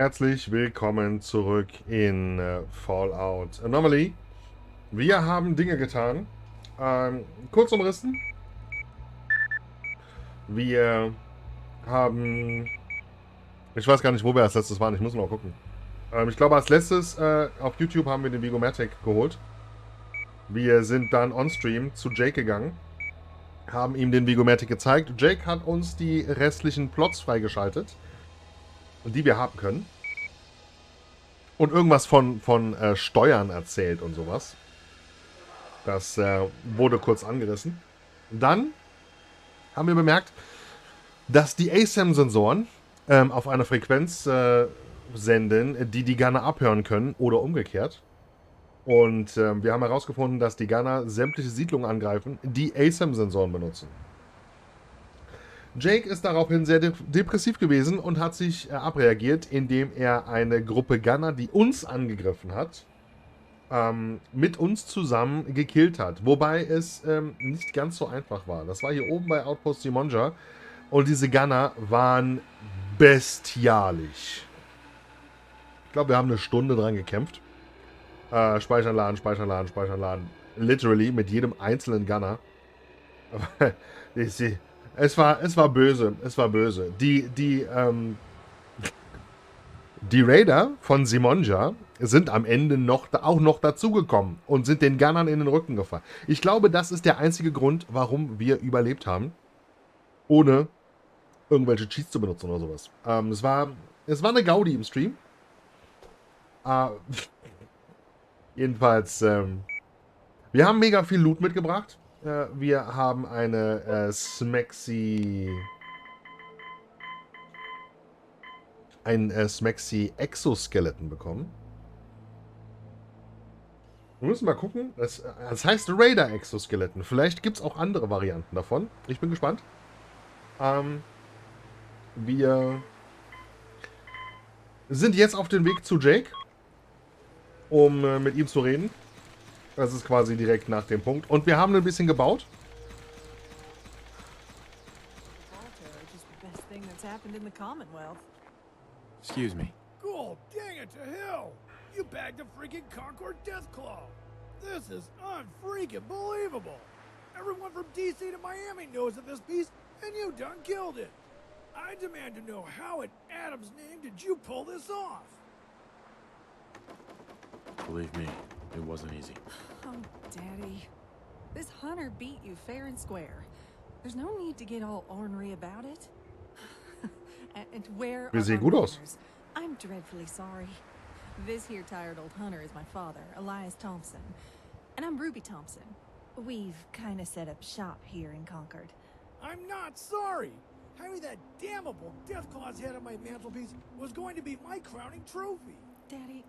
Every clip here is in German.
Herzlich willkommen zurück in Fallout Anomaly. Wir haben Dinge getan. Kurz umrissen. Wir haben... Ich weiß gar nicht, wo wir als letztes waren. Ich muss mal gucken. Ich glaube, als letztes auf YouTube haben wir den Vigomatic geholt. Wir sind dann on-stream zu Jake gegangen. Haben ihm den Vigomatic gezeigt. Jake hat uns die restlichen Plots freigeschaltet, die wir haben können. Und irgendwas von Steuern erzählt und sowas. Das wurde kurz angerissen. Dann haben wir bemerkt, dass die ASAM-Sensoren auf einer Frequenz senden, die Gunner abhören können oder umgekehrt. Und wir haben herausgefunden, dass die Gunner sämtliche Siedlungen angreifen, die ASAM-Sensoren benutzen. Jake ist daraufhin sehr depressiv gewesen und hat sich abreagiert, indem er eine Gruppe Gunner, die uns angegriffen hat, mit uns zusammen gekillt hat. Wobei es nicht ganz so einfach war. Das war hier oben bei Outpost Simonja. Und diese Gunner waren bestialisch. Ich glaube, wir haben eine Stunde dran gekämpft. Speichern, laden, speichern, laden, speichern, laden. Literally mit jedem einzelnen Gunner. Es war böse. Es war böse. Die Raider von Simonja sind am Ende auch noch dazugekommen und sind den Gunnern in den Rücken gefallen. Ich glaube, das ist der einzige Grund, warum wir überlebt haben. Ohne irgendwelche Cheats zu benutzen oder sowas. Es war eine Gaudi im Stream. Äh, jedenfalls, wir haben mega viel Loot mitgebracht. Wir haben eine Smexy Exoskeleton bekommen. Wir müssen mal gucken. Das heißt Raider Exoskeleton. Vielleicht gibt es auch andere Varianten davon. Ich bin gespannt. Wir sind jetzt auf dem Weg zu Jake, um mit ihm zu reden. Das ist quasi direkt nach dem Punkt. Und wir haben ein bisschen gebaut. Excuse me. Cool, dang it to hell! You bagged a freaking Concord Deathclaw! This is unfreaking believable! Everyone from DC to Miami knows of this beast, and you done killed it! I demand to know how in Adam's name did you pull this off? Believe me, it wasn't easy. Oh, Daddy. This hunter beat you fair and square. There's no need to get all ornery about it. And where Wir are sehen our gut aus. manners? I'm dreadfully sorry. This here tired old hunter is my father, Elias Thompson. And I'm Ruby Thompson. We've kind of set up shop here in Concord. I'm not sorry! Having that damnable Deathclaw's head on my mantelpiece was going to be my crowning trophy! Daddy,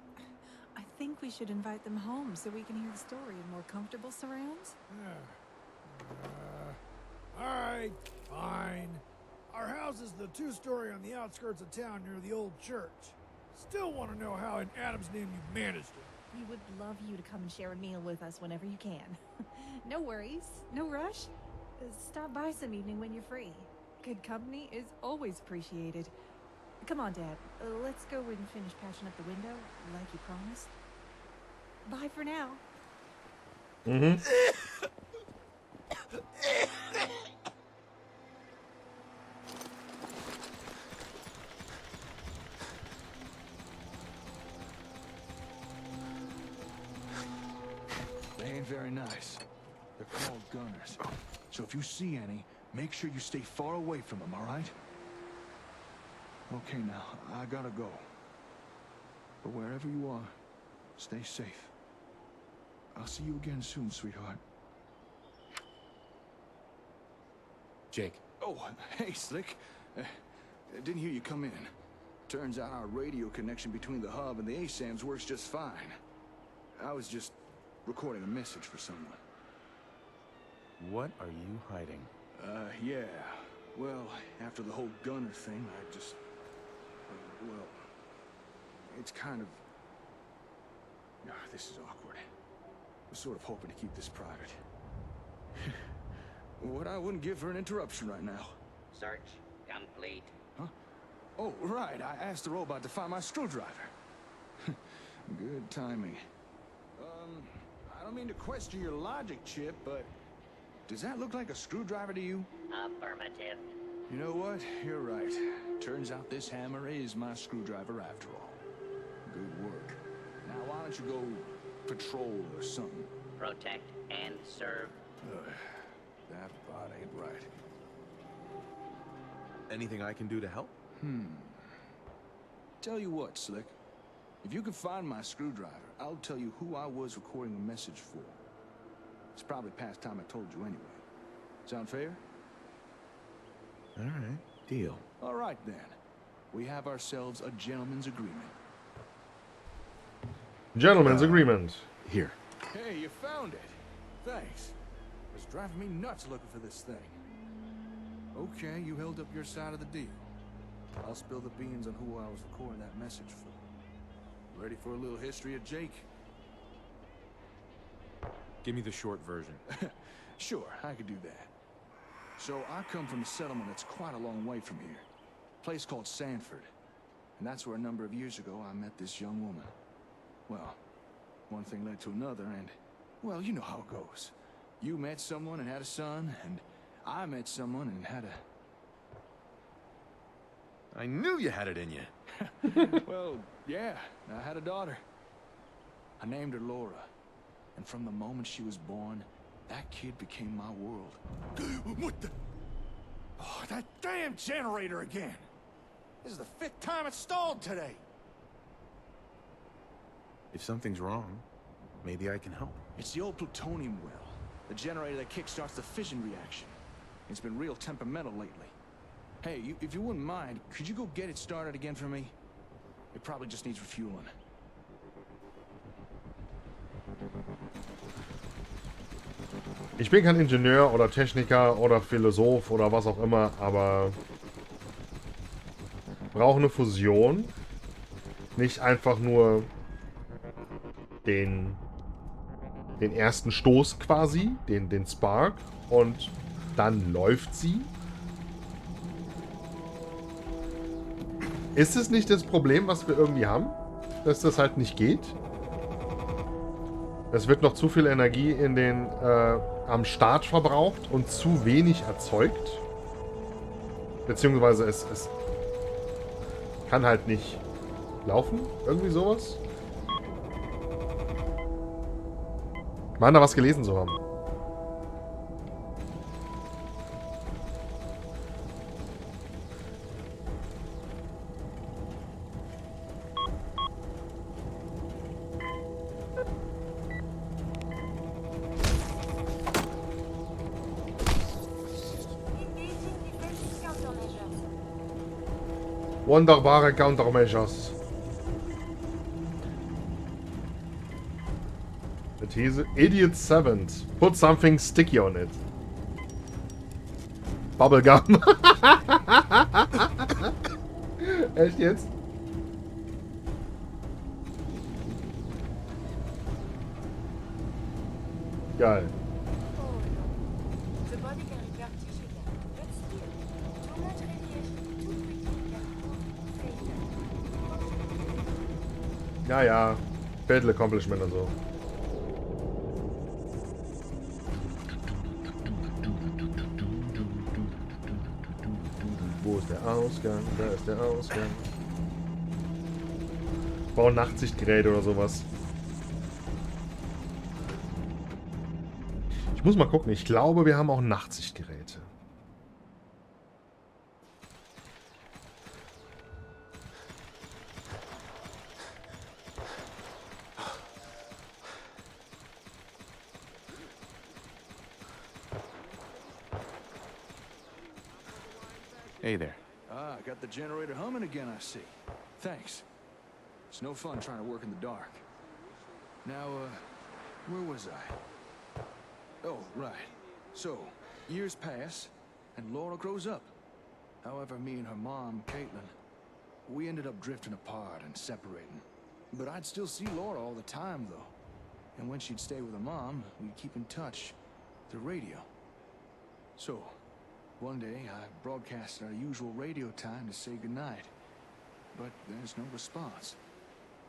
I think we should invite them home so we can hear the story in more comfortable surrounds. Alright, fine. Our house is the two-story on the outskirts of town near the old church. Still want to know how in Adam's name you managed it. We would love you to come and share a meal with us whenever you can. No worries, no rush. Stop by some evening when you're free. Good company is always appreciated. Come on, Dad. Let's go and finish patching up the window, like you promised. Bye for now. They ain't very nice. They're called gunners. So if you see any, make sure you stay far away from them, all right? Okay, now, I gotta go. But wherever you are, stay safe. I'll see you again soon, sweetheart. Jake. Oh, hey, Slick. Didn't hear you come in. Turns out our radio connection between the hub and the ASAMs works just fine. I was just recording a message for someone. What are you hiding? Yeah. Well, after the whole gunner thing, I just... well... it's kind of... this is awkward. I was sort of hoping to keep this private. What I wouldn't give for an interruption right now. Search complete. Huh? Oh, right. I asked the robot to find my screwdriver. Good timing. I don't mean to question your logic, Chip, but does that look like a screwdriver to you? Affirmative. You know what? You're right. Turns out this hammer is my screwdriver after all. Good work. Now, why don't you go patrol or something? Protect and serve. That part ain't right. Anything I can do to help? Tell you what, Slick. If you can find my screwdriver, I'll tell you who I was recording the message for. It's probably past time I told you anyway. Sound fair? All right, deal. All right, then. We have ourselves a gentleman's agreement. Gentleman's agreement. Here. Hey, you found it. Thanks. It's driving me nuts looking for this thing. Okay, you held up your side of the deal. I'll spill the beans on who I was recording that message for. Ready for a little history of Jake? Give me the short version. Sure, I could do that. So I come from a settlement that's quite a long way from here. A place called Sanford. And that's where a number of years ago I met this young woman. Well, one thing led to another and, well, you know how it goes. You met someone and had a son, and I met someone and had a... I knew you had it in you. Well, yeah, I had a daughter. I named her Laura. And from the moment she was born, that kid became my world. What the? Oh, that damn generator again! This is the 5th time it's stalled today. If something's wrong, maybe I can help. It's the old plutonium well. The generator that kickstarts the fission reaction. It's been real temperamental lately. Hey, if you wouldn't mind, could you go get it started again for me? It probably just needs refueling. Ich bin kein Ingenieur oder Techniker oder Philosoph oder was auch immer, aber brauche eine Fusion. Nicht einfach nur den ersten Stoß quasi, den Spark, und dann läuft sie. Ist es nicht das Problem, was wir irgendwie haben? Dass das halt nicht geht? Es wird noch zu viel Energie in den am Start verbraucht und zu wenig erzeugt. Beziehungsweise es kann halt nicht laufen. Irgendwie sowas. Ich meine da was gelesen zu haben. Wunderbare Countermeasures. The teaser. Idiot 7th. Put something sticky on it. Bubblegum. Echt jetzt? Geil. Ja, ja. Battle Accomplishment und so. Wo ist der Ausgang? Da ist der Ausgang. Bauen Nachtsichtgerät oder sowas. Ich muss mal gucken. Ich glaube, wir haben auch Nachtsichtgeräte. Hey there. Ah, got the generator humming again, I see. Thanks. It's no fun trying to work in the dark. Now, where was I? Oh, right. So, years pass, and Laura grows up. However, me and her mom, Caitlin, we ended up drifting apart and separating. But I'd still see Laura all the time, though. And when she'd stay with her mom, we'd keep in touch through radio. So, one day, I broadcasted our usual radio time to say goodnight. but there's no response.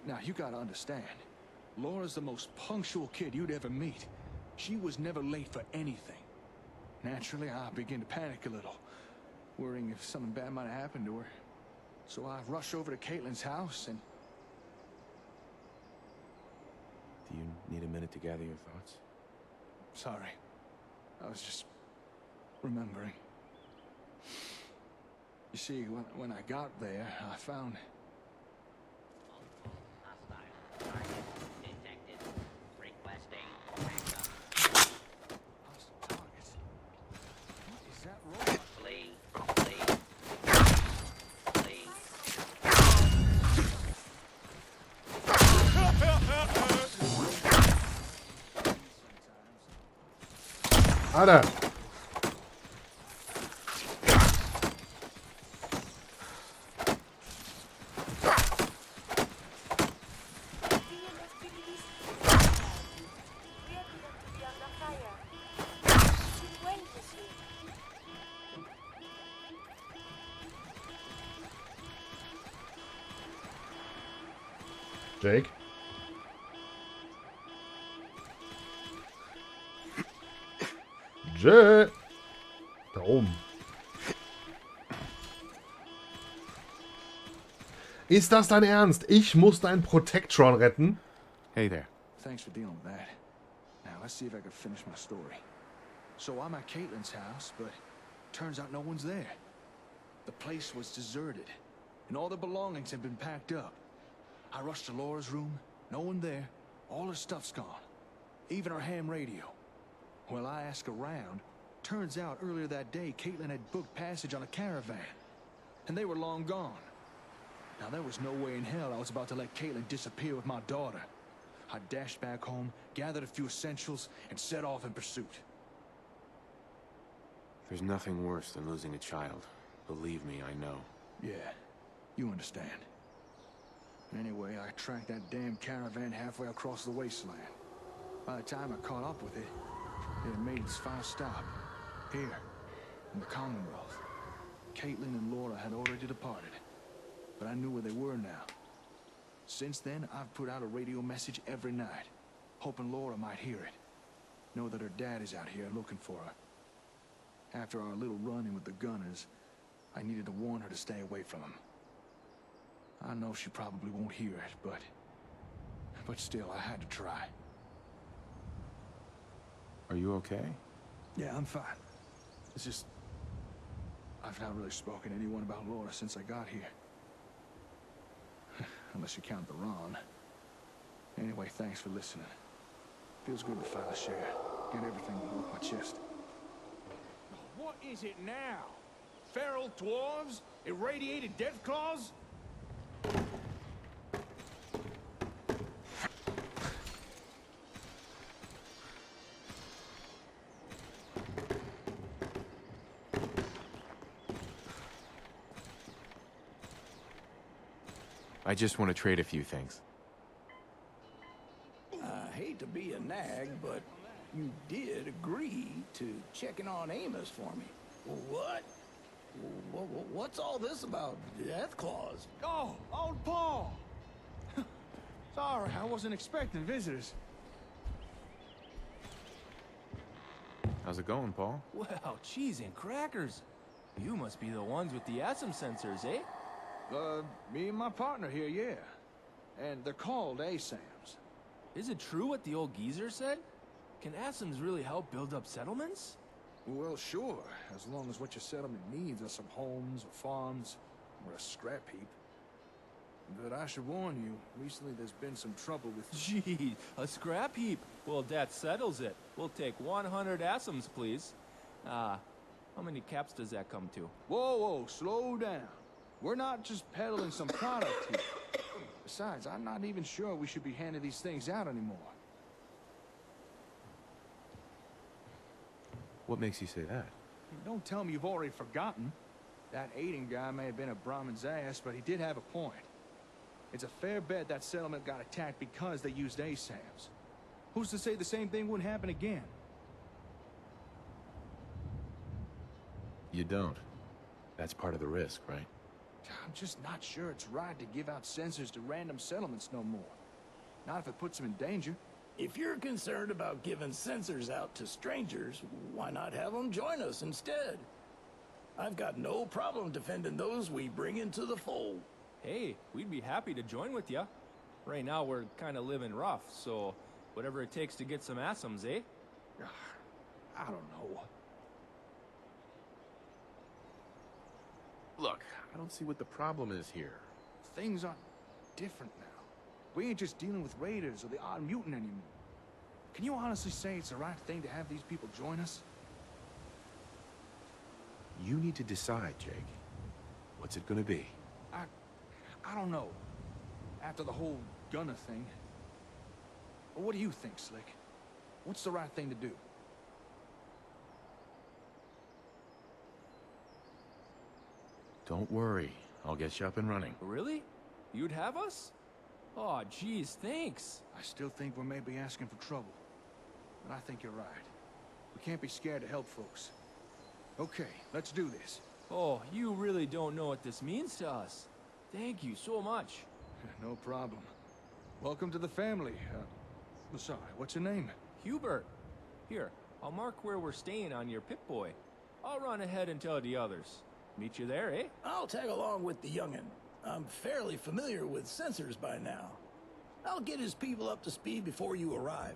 Now, you gotta understand, Laura's the most punctual kid you'd ever meet. She was never late for anything. Naturally, I begin to panic a little, worrying if something bad might have happened to her. So I rush over to Caitlin's house and... Do you need a minute to gather your thoughts? Sorry. I was just remembering. You see, when I got there, I found... Hostile target detected. Requesting backup. hostile targets. What is that robot? Flee. Flee. Flee. Alter! Jake? Jake! Da oben. Ist das dein Ernst? Ich muss dein Protectron retten? Hey there. Thanks for dealing with that. Now, let's see if I can finish my story. So I'm at Caitlin's house, but turns out no one's there. The place was deserted, and all the belongings had been packed up. I rushed to Laura's room, no one there, all her stuff's gone. Even her ham radio. Well, I asked around. Turns out earlier that day, Caitlin had booked passage on a caravan, and they were long gone. Now, there was no way in hell I was about to let Caitlin disappear with my daughter. I dashed back home, gathered a few essentials, and set off in pursuit. There's nothing worse than losing a child. Believe me, I know. Yeah, you understand. Anyway, I tracked that damn caravan halfway across the wasteland. By the time I caught up with it, it had made its final stop. Here, in the Commonwealth. Caitlin and Laura had already departed, but I knew where they were now. Since then, I've put out a radio message every night, hoping Laura might hear it. Know that her dad is out here looking for her. After our little run-in with the gunners, I needed to warn her to stay away from him. I know she probably won't hear it, but still, I had to try. Are you okay? Yeah, I'm fine. It's just... I've not really spoken to anyone about Laura since I got here. Unless you count the Ron. Anyway, thanks for listening. Feels good to finally share. Get everything off my chest. What is it now? Feral dwarves? Irradiated death claws? I just want to trade a few things. I hate to be a nag, but you did agree to checking on Amos for me. What? What's all this about death claws? Oh, old Paul! Sorry, I wasn't expecting visitors. How's it going, Paul? Well, cheese and crackers. You must be the ones with the ASM sensors, eh? Me and my partner here, yeah. And they're called ASAMs. Is it true what the old geezer said? Can ASMs really help build up settlements? Well, sure, as long as what your settlement needs are some homes or farms or a scrap heap. But I should warn you, recently there's been some trouble with... Gee, a scrap heap. Well, that settles it. We'll take 100 ASMs, please. How many caps does that come to? Whoa, slow down. We're not just peddling some product here. Besides, I'm not even sure we should be handing these things out anymore. What makes you say that? Don't tell me you've already forgotten. That Aiden guy may have been a Brahmin's ass, but he did have a point. It's a fair bet that settlement got attacked because they used ASAMs. Who's to say the same thing wouldn't happen again? You don't. That's part of the risk, right? I'm just not sure it's right to give out sensors to random settlements no more. Not if it puts them in danger. If you're concerned about giving sensors out to strangers, why not have them join us instead? I've got no problem defending those we bring into the fold. Hey, we'd be happy to join with ya. Right now we're kind of living rough, so whatever it takes to get some asums, eh? I don't know. Look, I don't see what the problem is here. Things are different now. We ain't just dealing with raiders or the odd mutant anymore. Can you honestly say it's the right thing to have these people join us? You need to decide, Jake. What's it gonna be? I don't know. After the whole gunner thing. Well, what do you think, Slick? What's the right thing to do? Don't worry. I'll get you up and running. Really? You'd have us? Oh, geez, thanks. I still think we may be asking for trouble. But I think you're right. We can't be scared to help folks. Okay, let's do this. Oh, you really don't know what this means to us. Thank you so much. No problem. Welcome to the family. Sorry, what's your name? Hubert. Here, I'll mark where we're staying on your Pip-Boy. I'll run ahead and tell the others. Meet you there, eh? I'll tag along with the youngin'. I'm fairly familiar with sensors by now. I'll get his people up to speed before you arrive.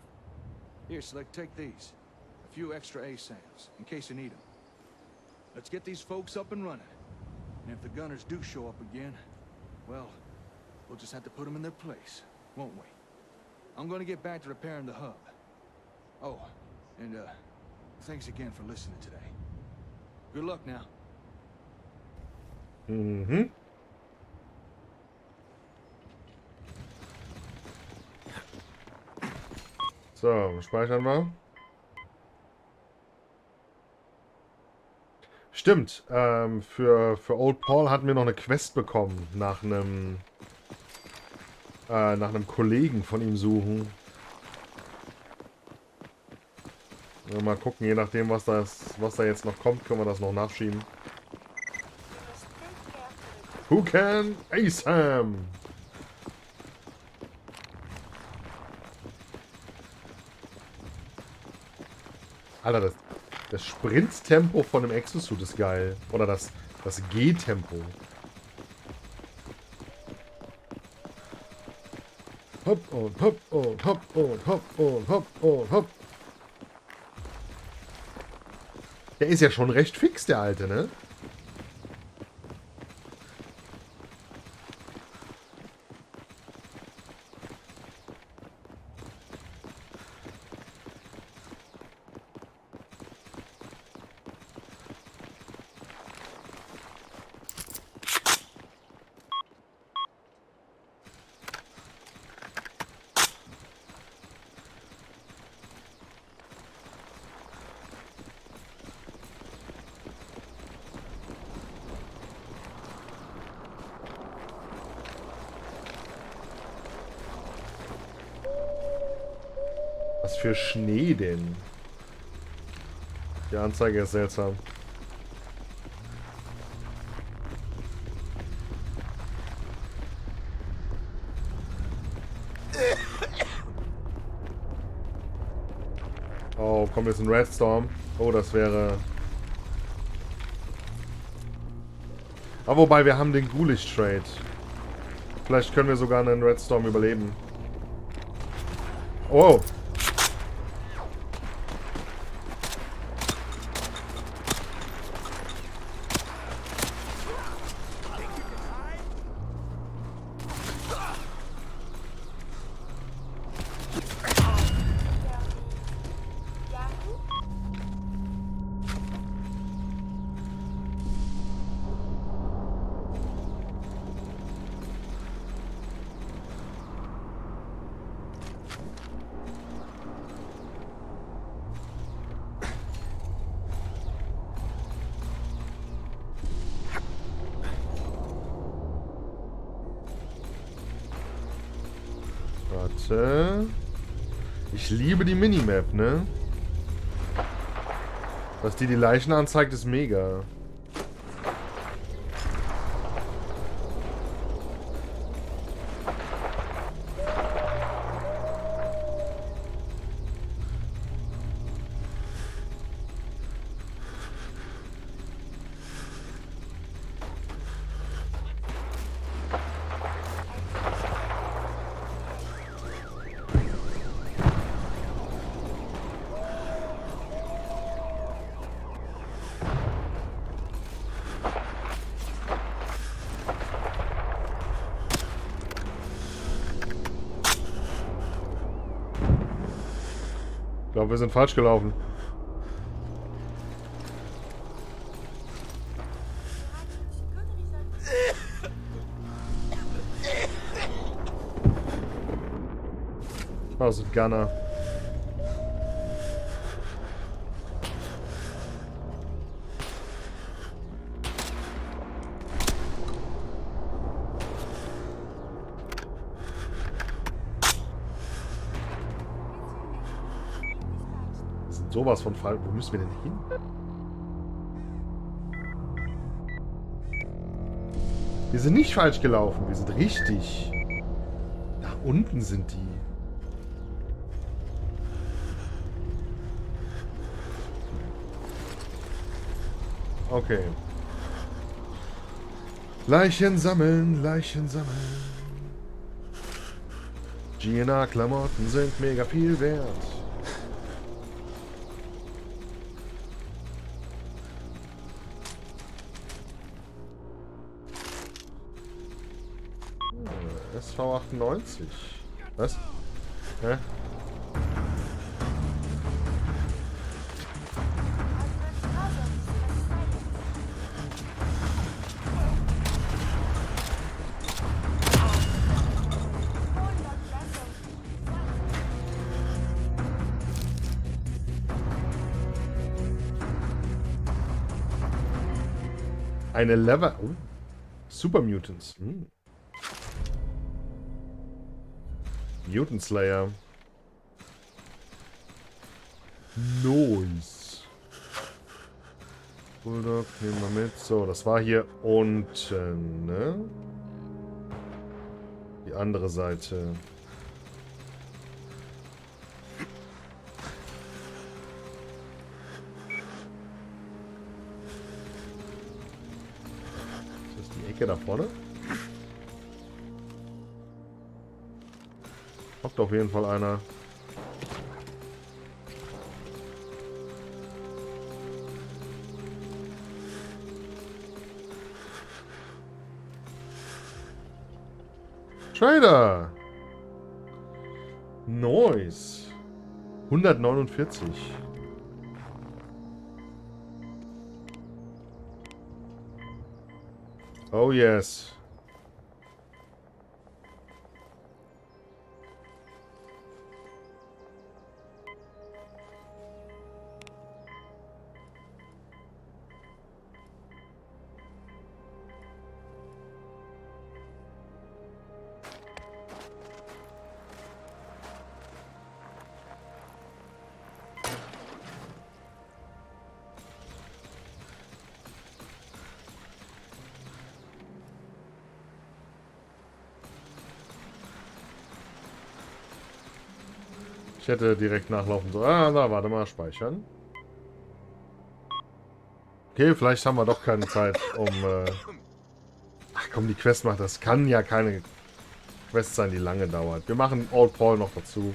Here, Slick, take these. A few extra ASAMs, in case you need them. Let's get these folks up and running. And if the gunners do show up again, well, we'll just have to put them in their place, won't we? I'm gonna get back to repairing the hub. Oh, and thanks again for listening today. Good luck now. Mhm. So, speichern wir. Stimmt, für Old Paul hatten wir noch eine Quest bekommen, nach einem Kollegen von ihm suchen. Mal gucken, je nachdem, was da jetzt noch kommt, können wir das noch nachschieben. Who can ASAM? Alter, das Sprinttempo von dem Exosuit ist geil. Oder das G-Tempo. Hopp und hopp und hopp und hopp und hopp und hopp. Der ist ja schon recht fix, der Alte, ne? Was für Schnee denn? Die Anzeige ist seltsam. Oh, kommt jetzt ein Redstorm. Oh, das wäre... Aber wobei, wir haben den Ghoulish-Trade. Vielleicht können wir sogar einen Redstorm überleben. Oh! Warte. Ich liebe die Minimap, ne? Dass die Leichen anzeigt, ist mega. glaube, wir sind falsch gelaufen. Das ist Gunner. Sowas von Fall. Wo müssen wir denn hin? Wir sind nicht falsch gelaufen. Wir sind richtig. Da unten sind die. Okay. Leichen sammeln, Leichen sammeln. GNA-Klamotten sind mega viel wert. SV98. Was? Hä? Eine Lever... Oh. Super Mutants. Hm. Mutant Slayer. Nice. Bulldog, nehmen wir mit. So, das war hier unten, ne? Die andere Seite. Ist das die Ecke da vorne? Hockt auf jeden Fall einer. Trader! Nice! 149. Oh yes. Ich hätte direkt nachlaufen sollen. Ah, da, warte mal, speichern. Okay, vielleicht haben wir doch keine Zeit, um... Ach komm, die Quest macht das. Kann ja keine Quest sein, die lange dauert. Wir machen Old Paul noch dazu.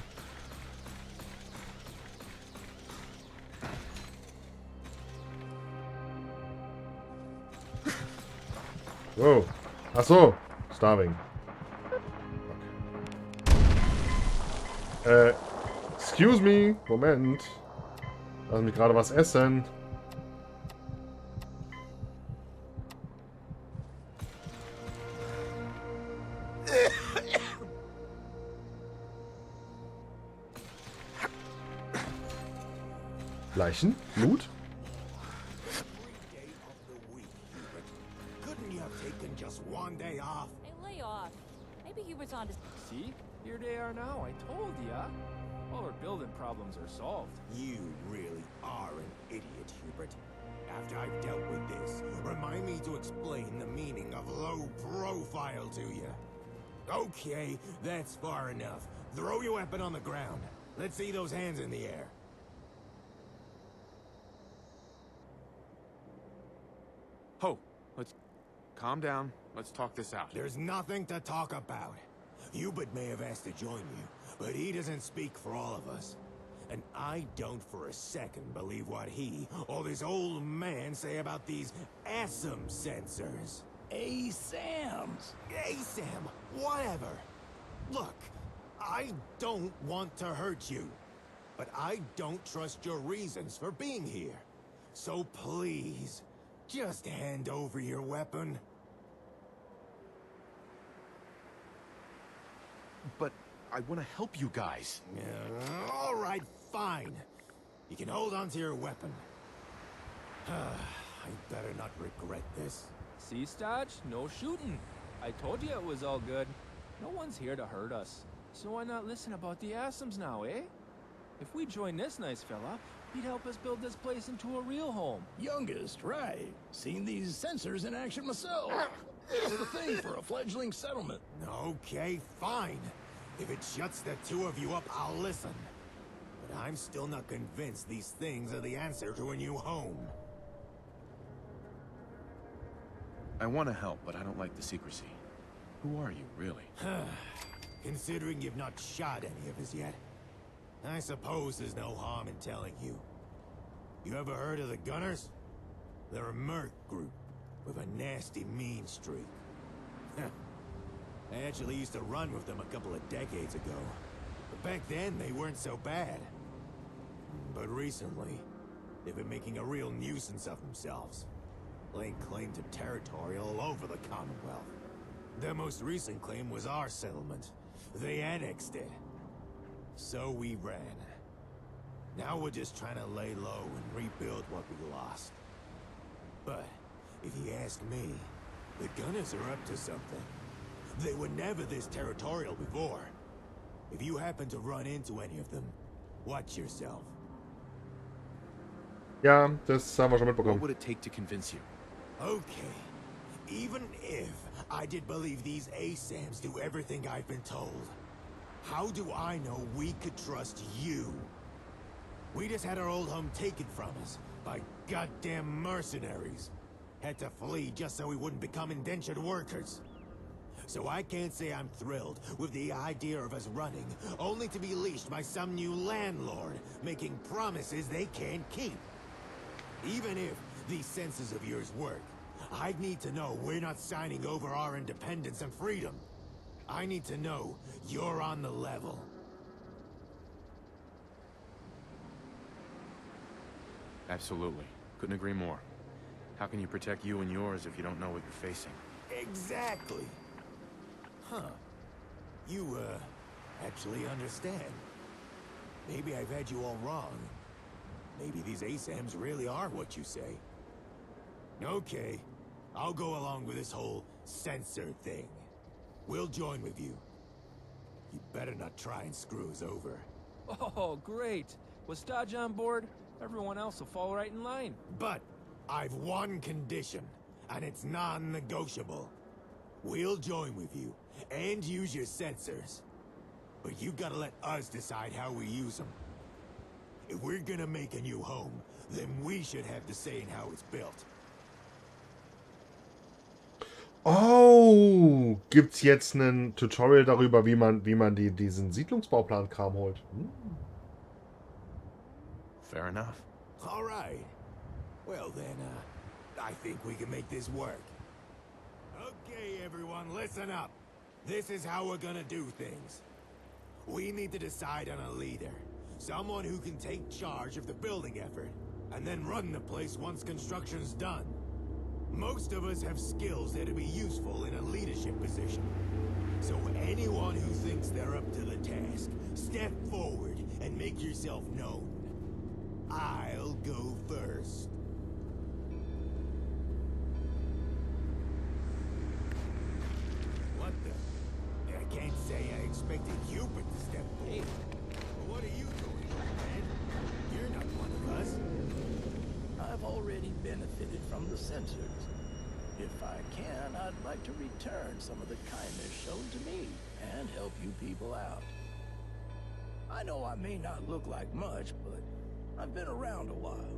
Wow. Ach so. Starving. Excuse me. Moment. Lass mich gerade was essen. Leichen? Blut? Couldn't you have taken just one day off? Hey, lay off. Maybe Hubert's on to... See? Here they are now. I told ya. All our building problems are solved. You really are an idiot, Hubert. After I've dealt with this, remind me to explain the meaning of low profile to you. Okay, that's far enough. Throw your weapon on the ground. Let's see those hands in the air. Ho! Let's calm down. Let's talk this out. There's nothing to talk about. Hubert may have asked to join you, but he doesn't speak for all of us. And I don't for a second believe what he or this old man say about these ASM sensors. ASAMs? ASAM, whatever. Look, I don't want to hurt you. but I don't trust your reasons for being here. So please, just hand over your weapon. But I want to help you guys. All right, fine. You can hold on to your weapon. I better not regret this. See, Stodge? No shooting. I told you it was all good. No one's here to hurt us. So why not listen about the Asums now, eh? If we join this nice fella, he'd help us build this place into a real home. Youngest, right. Seen these sensors in action myself. It's the thing for a fledgling settlement. Okay, fine. If it shuts the two of you up, I'll listen. But I'm still not convinced these things are the answer to a new home. I want to help, but I don't like the secrecy. Who are you, really? Considering you've not shot any of us yet, I suppose there's no harm in telling you. You ever heard of the Gunners? They're a merc group with a nasty mean streak. I actually used to run with them a couple of decades ago. But back then, they weren't so bad. But recently, they've been making a real nuisance of themselves. Laying claim to territory all over the Commonwealth. Their most recent claim was our settlement. They annexed it. So we ran. Now we're just trying to lay low and rebuild what we lost. But, if you ask me, the Gunners are up to something. They were never this territorial before. If you happen to run into any of them, watch yourself. Ja, das haben wir schon What mitbekommen. would it take to convince you? Okay. Even if I did believe these ASAMs do everything I've been told, how do I know we could trust you? We just had our old home taken from us by goddamn mercenaries. Had to flee just so we wouldn't become indentured workers. So I can't say I'm thrilled with the idea of us running, only to be leashed by some new landlord, making promises they can't keep. Even if these senses of yours work, I'd need to know we're not signing over our independence and freedom. I need to know you're on the level. Absolutely. Couldn't agree more. How can you protect you and yours if you don't know what you're facing? Exactly. Huh. You, actually understand. Maybe I've had you all wrong. Maybe these ASAMs really are what you say. Okay. I'll go along with this whole censor thing. We'll join with you. You better not try and screw us over. Oh, great. Was Stodge on board? Everyone else will fall right in line. But I've one condition, and it's non-negotiable. We'll join with you, and use your sensors. But you gotta let us decide how we use them. If we're gonna make a new home, then we should have the say in how it's built. Oh, gibt's jetzt ein Tutorial darüber, wie man diesen Siedlungsbauplan-Kram holt? Fair enough. All right. Well then, I think we can make this work. Okay, everyone, listen up. This is how we're gonna do things. We need to decide on a leader. Someone who can take charge of the building effort, and then run the place once construction's done. Most of us have skills that'd be useful in a leadership position. So anyone who thinks they're up to the task, step forward and make yourself known. I'll go first. What the? I can't say I expected Hubert to step forward. But what are you doing, man? You're not one of us. I've already benefited from the sensors. If I can, I'd like to return some of the kindness shown to me and help you people out. I know I may not look like much, but I've been around a while.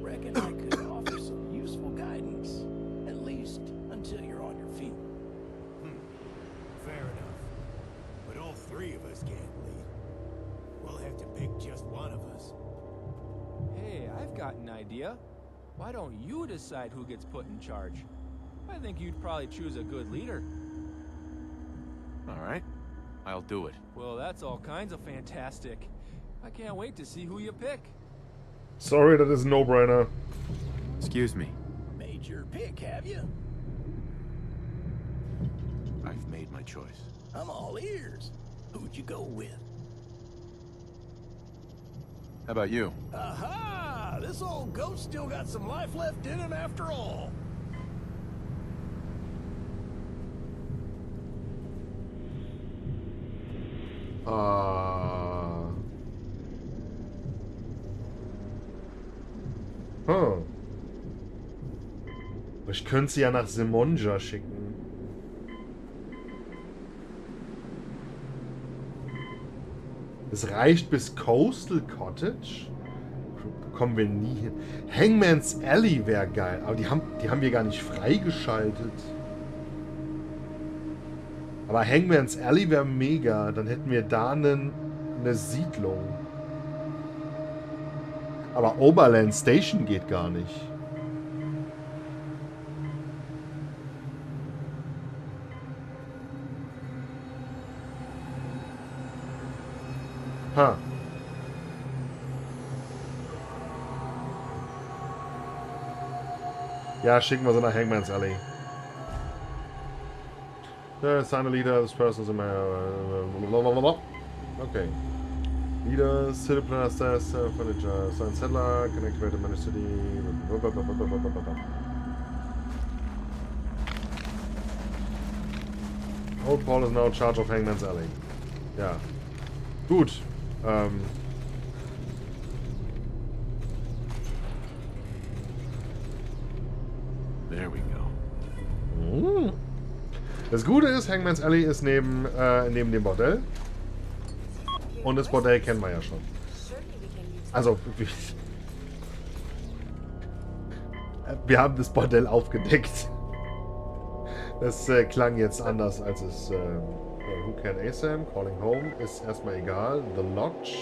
Reckon I could offer some useful guidance, at least until you're on your feet. Fair enough. But all three of us can't lead. We'll have to pick just one of us. Hey, I've got an idea. Why don't you decide who gets put in charge? I think you'd probably choose a good leader. All right. I'll do it. Well, that's all kinds of fantastic. I can't wait to see who you pick. Sorry, that is a no-brainer. Excuse me. Made your pick, have you? I've made my choice. I'm all ears. Who'd you go with? How about you? Aha! This old ghost still got some life left in him after all. Ich könnte sie ja nach Simonja schicken. Es reicht bis Coastal Cottage? Kommen wir nie hin. Hangman's Alley wäre geil. Aber die haben wir gar nicht freigeschaltet. Aber Hangman's Alley wäre mega. Dann hätten wir da eine Siedlung. Aber Oberland Station geht gar nicht. Ha. Ja, schicken wir sie nach Hangman's Alley. Sign a leader, this person's in my... Okay. Leader, city planner, stairs, furniture, sign settler, connect to manage city... Old Paul is now in charge of Hangman's Alley. Ja. Gut. There we go. Das Gute ist, Hangman's Alley ist neben dem Bordell. Und das Bordell kennen wir ja schon. Also, wir haben das Bordell aufgedeckt. Das klang jetzt anders, als es... Who can ASAM? Calling home ist erstmal egal. The Lodge.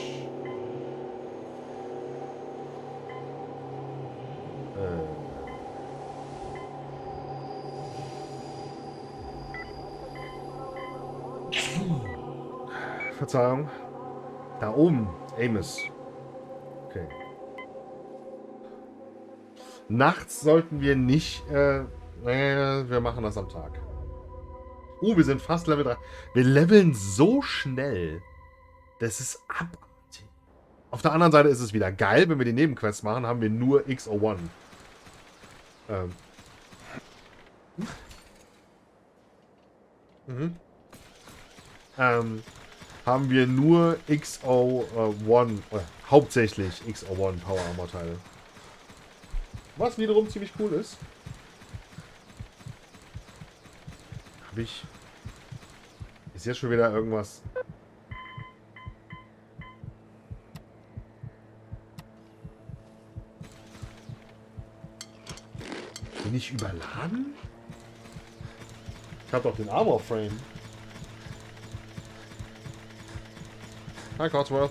Verzeihung. Da oben. Amos. Okay. Nachts sollten wir nicht... wir machen das am Tag. Wir sind fast Level 3. Wir leveln so schnell. Das ist abartig. Auf der anderen Seite ist es wieder geil, wenn wir die Nebenquests machen, haben wir nur X01. Haben wir nur X01, hauptsächlich X01 Power Armor Teile. Was wiederum ziemlich cool ist. Habe ich... Ist jetzt schon wieder irgendwas... Bin ich überladen? Ich habe doch den Armor Frame. Hi, Cotsworth.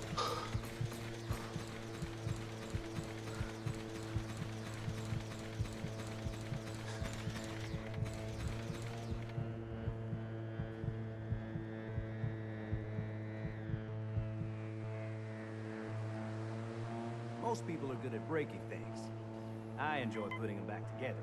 Most people are good at breaking things. I enjoy putting them back together.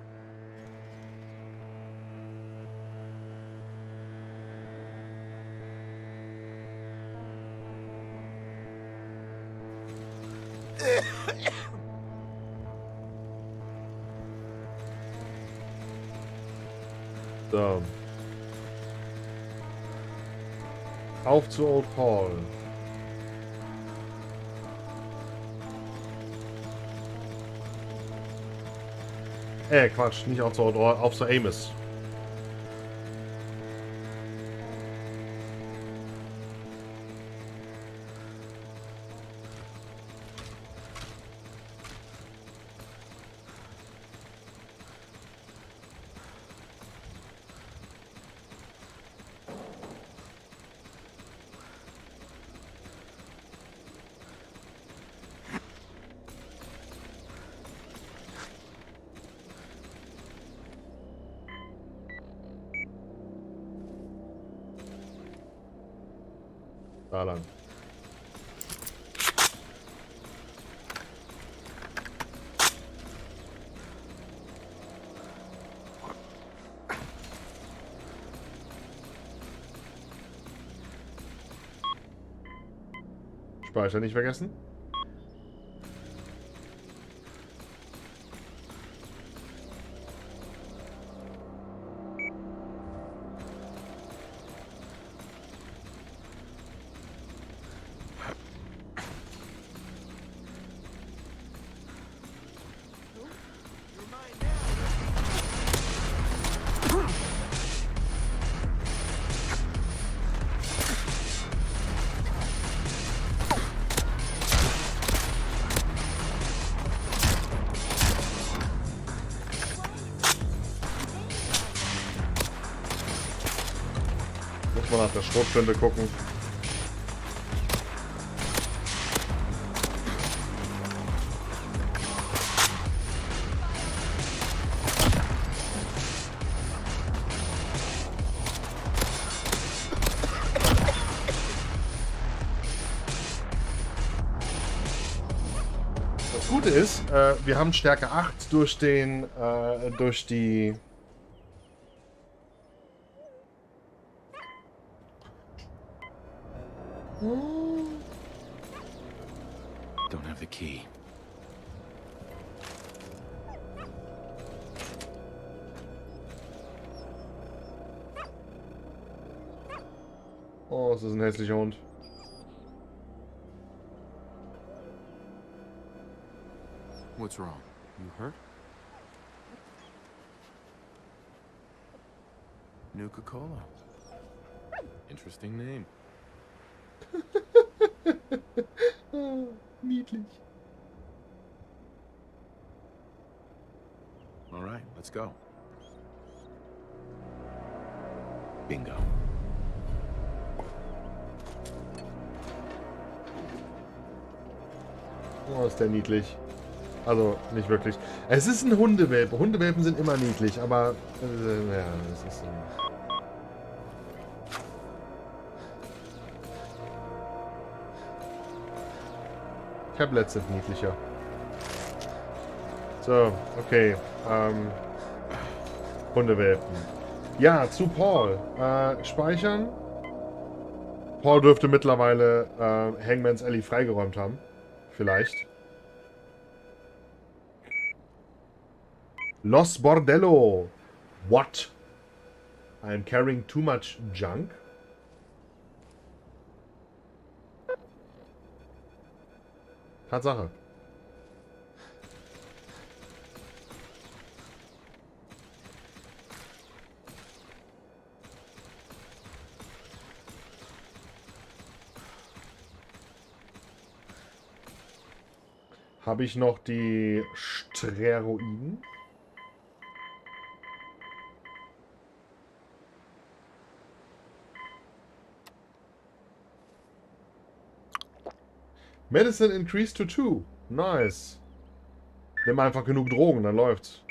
So. Auf zu Old Paul. Quatsch, nicht auf zu Old Paul, auf zu Amos. Da lang. Speicher nicht vergessen. Muss man nach der Schrotflinte gucken. Das Gute ist, wir haben Stärke 8 durch den, durch die... Don't have the key. Oh, es ist ein hässlicher Hund. What's wrong? You hurt? Nuka-Cola. Interesting name. Niedlich. All right, let's go. Bingo. Oh, ist der niedlich. Also, nicht wirklich. Es ist ein Hundewelpe. Hundewelpen sind immer niedlich, aber... ja, das ist... Tablets sind niedlicher. So, okay. Hundewelpen. Ja, zu Paul. Speichern. Paul dürfte mittlerweile Hangman's Alley freigeräumt haben. Vielleicht. Los Bordello. What? I'm carrying too much junk? Tatsache. Habe ich noch die Steroiden? Medicine increased to 2. Nice. Nimm einfach genug Drogen, dann läuft's.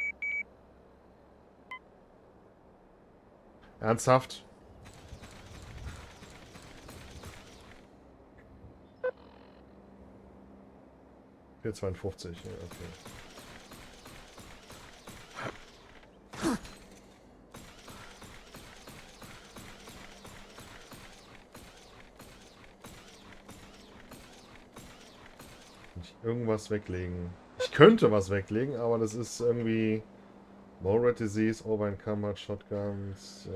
Ernsthaft? Für 52, ja, okay. Irgendwas weglegen. Ich könnte was weglegen, aber das ist irgendwie... More Red Disease, Over-Encumbered, Shotguns,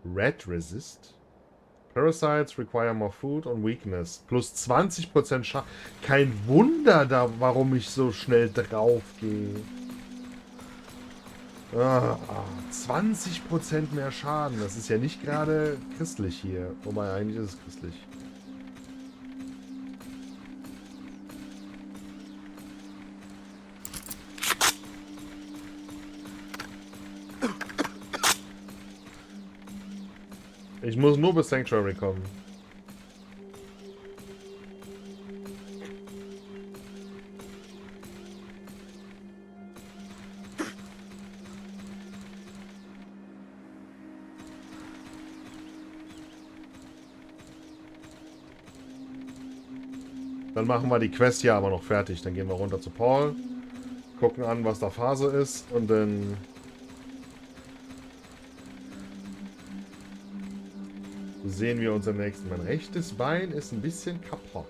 Red Resist. Parasites require more food on weakness. Plus 20% Schaden. Kein Wunder, warum ich so schnell drauf gehe. 20% mehr Schaden. Das ist ja nicht gerade christlich hier. Wobei, eigentlich ist es christlich. Ich muss nur bis Sanctuary kommen. Dann machen wir die Quest hier aber noch fertig. Dann gehen wir runter zu Paul, gucken an, was da Phase ist und dann... sehen wir uns am nächsten. Mein rechtes Bein ist ein bisschen kaputt.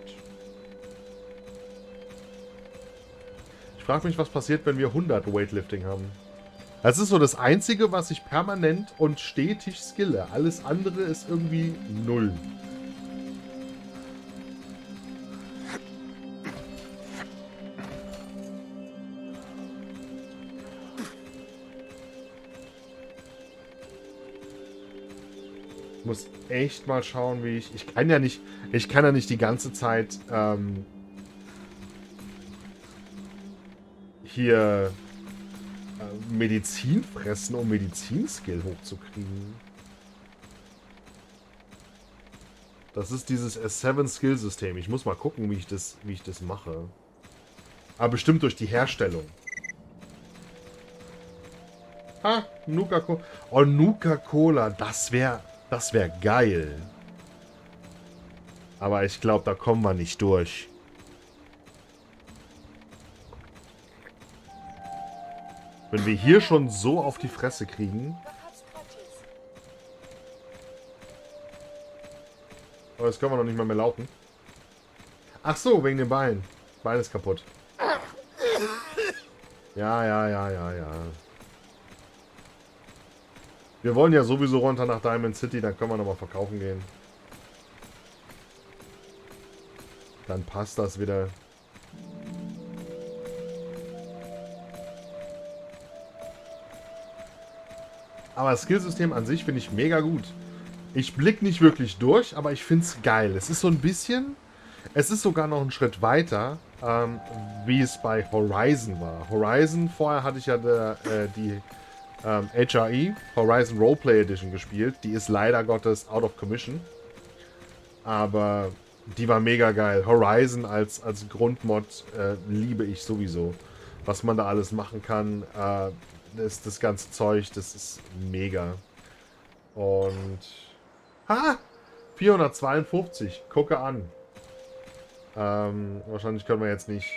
Ich frage mich, was passiert, wenn wir 100 Weightlifting haben. Das ist so das Einzige, was ich permanent und stetig skille. Alles andere ist irgendwie 0. Ich muss echt mal schauen, wie ich... Ich kann ja nicht die ganze Zeit hier Medizin fressen, um Medizinskill hochzukriegen. Das ist dieses S7-Skill-System. Ich muss mal gucken, wie ich das mache. Aber bestimmt durch die Herstellung. Ah, Nuka-Cola. Oh, Nuka-Cola. Das wär geil. Aber ich glaube, da kommen wir nicht durch. Wenn wir hier schon so auf die Fresse kriegen. Aber jetzt können wir noch nicht mal mehr laufen. Ach so, wegen dem Bein. Bein ist kaputt. Ja. Wir wollen ja sowieso runter nach Diamond City, dann können wir nochmal verkaufen gehen. Dann passt das wieder. Aber das Skillsystem an sich finde ich mega gut. Ich blicke nicht wirklich durch, aber ich finde es geil. Es ist so ein bisschen... Es ist sogar noch einen Schritt weiter, wie es bei Horizon war. Horizon, vorher hatte ich ja die HRE, Horizon Roleplay Edition gespielt. Die ist leider Gottes out of commission. Aber die war mega geil. Horizon als Grundmod liebe ich sowieso. Was man da alles machen kann, das ganze Zeug, das ist mega. Und... Ha! 452. Gucke an. Wahrscheinlich können wir jetzt nicht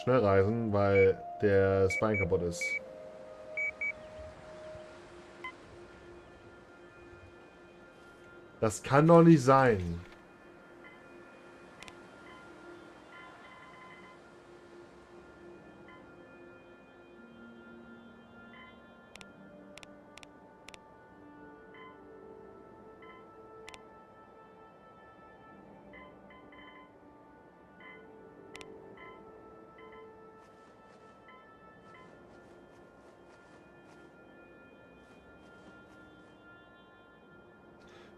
schnell reisen, weil der Spine kaputt ist. Das kann doch nicht sein.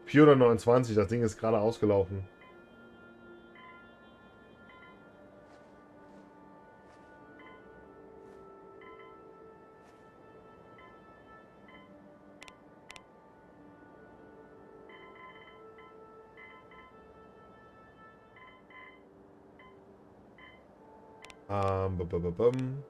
$429, das Ding ist gerade ausgelaufen. Bum.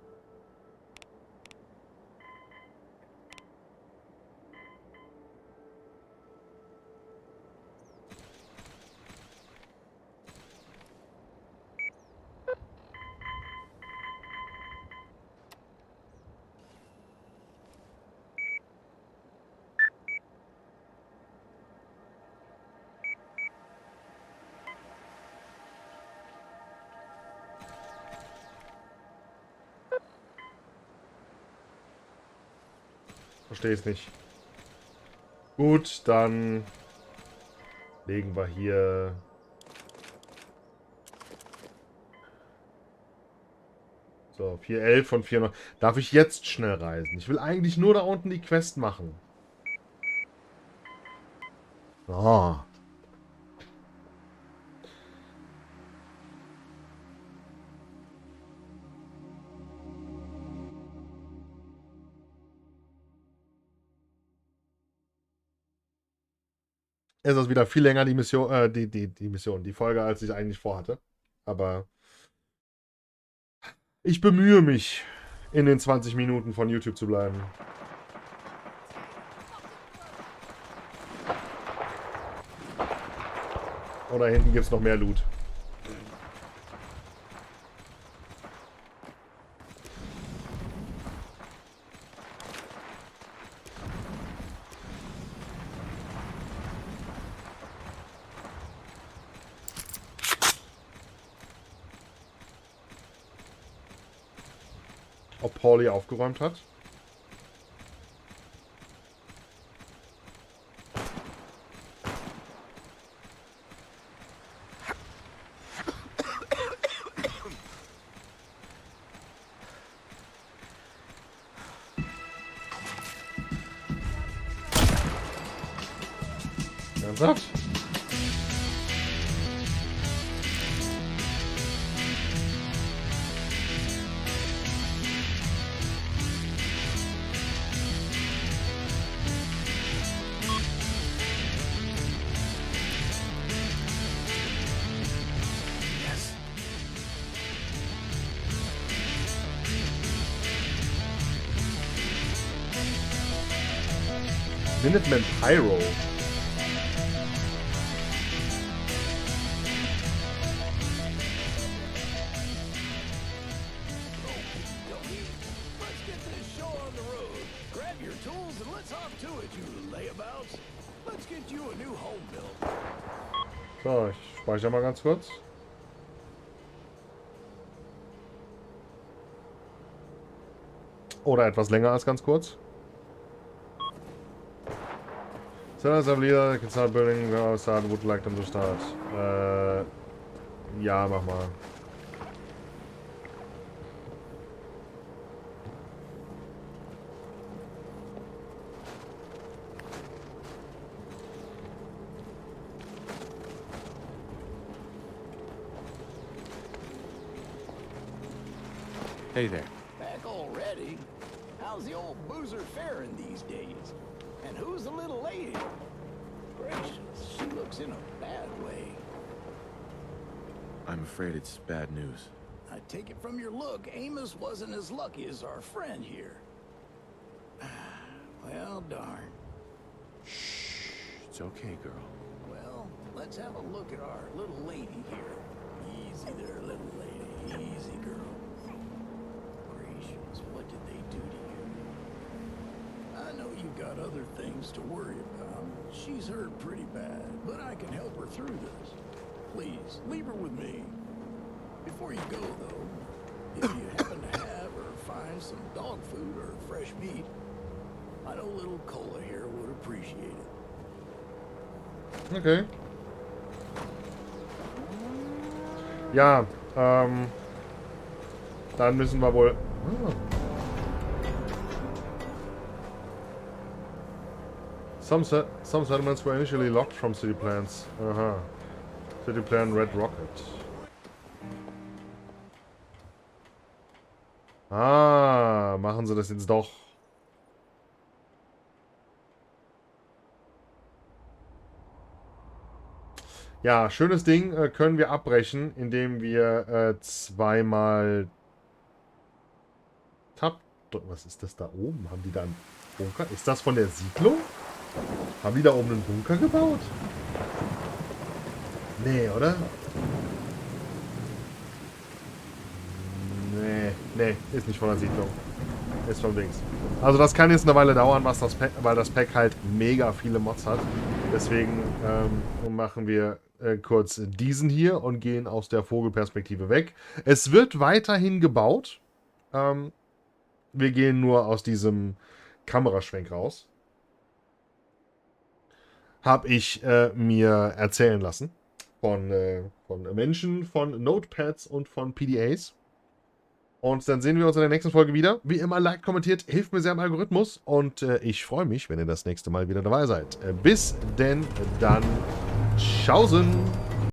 Verstehe es nicht. Gut, dann legen wir hier... So, 411 von 400. Darf ich jetzt schnell reisen? Ich will eigentlich nur da unten die Quest machen. Oh. Es ist wieder viel länger die Mission, die Folge, als ich eigentlich vorhatte. Aber ich bemühe mich, in den 20 Minuten von YouTube zu bleiben. Oh, da hinten gibt es noch mehr Loot. ob Pauli aufgeräumt hat. Ernsthaft? Minuteman Pyro. So, ich speichere mal ganz kurz. Oder etwas länger als ganz kurz. Sellers have leader, can start building, start, would like them to start. Ja, mach mal. Hey there. Back already? How's the old boozer faring these days? And who's the little lady? Gracious, she looks in a bad way. I'm afraid it's bad news. I take it from your look, Amos wasn't as lucky as our friend here. Well, darn. Shh. It's okay, girl. Well, let's have a look at our little lady here. Easy there, little lady. Easy, girl. Gracious, what did they do to you? I know you got other things to worry about. She's hurt pretty bad, but I can help her through this. Please, leave her with me. Before you go, though, if you happen to have or find some dog food or fresh meat, I know little Cola here would appreciate it. Okay. Ja, dann müssen wir wohl... Some settlements were initially locked from city plans. Aha. City plan Red Rocket. Ah, machen sie das jetzt doch. Ja, schönes Ding können wir abbrechen, indem wir zweimal Tab. Was ist das da oben? Haben die da einen Bunker? Ist das von der Siedlung? Haben die da oben einen Bunker gebaut? Nee, oder? Nee, ist nicht von der Siedlung. Ist vom Dings. Also das kann jetzt eine Weile dauern, weil das Pack halt mega viele Mods hat. Deswegen machen wir kurz diesen hier und gehen aus der Vogelperspektive weg. Es wird weiterhin gebaut. Wir gehen nur aus diesem Kameraschwenk raus. Habe ich mir erzählen lassen. Von Menschen, von Notepads und von PDAs. Und dann sehen wir uns in der nächsten Folge wieder. Wie immer, liked, kommentiert, hilft mir sehr im Algorithmus. Und ich freue mich, wenn ihr das nächste Mal wieder dabei seid. Bis denn dann. Tschaußen.